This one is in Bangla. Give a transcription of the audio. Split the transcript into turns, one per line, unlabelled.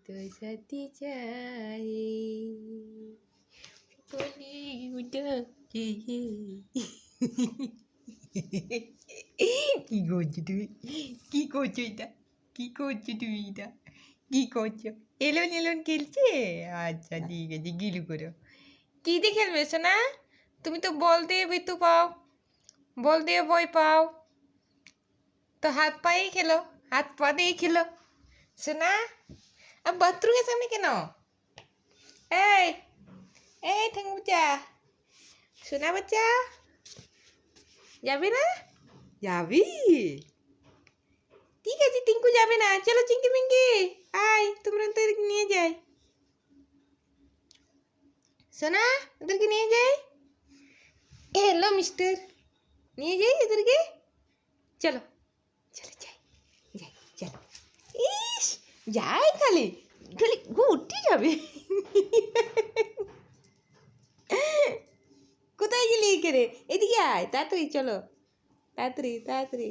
তো সাথী চাই বলি উঠাকে কি করছো তুমি? কি করছো এটা? কি করছো তুমি এটা? কি করছো? এলন এলন খেলছে? আচ্ছা ঠিক আছে, গিলু করো। কি দিয়ে খেলবে সোনা? তুমি তো বল দিয়ে বিতু পাও, বল দিয়ে বই পাও, তো হাত পায়েই খেলো, হাত পা দিয়েই খেলো সোনা। আর বাথরুমের সামনে কেন? এই এই ঠেঙ্গুচা, সোনা বাচ্চা, যাবে না? যাবি? ঠিক আছে, টিঙ্কু যাবে না। চলো চিঙ্কি মিঙ্কি, আয় তোমরা তো নিয়ে যাই সোনা, ওদেরকে নিয়ে যাই। হ্যালো মিস্টার, নিয়ে যাই এদেরকে। চলো চলো যাই যাই চলো। ইস, যাই খালি খালি উঠে যাবে। কোথায় গেলি কে রে? এদিকে আয় তাড়াতাড়ি, চলো তাড়াতাড়ি তাড়াতাড়ি।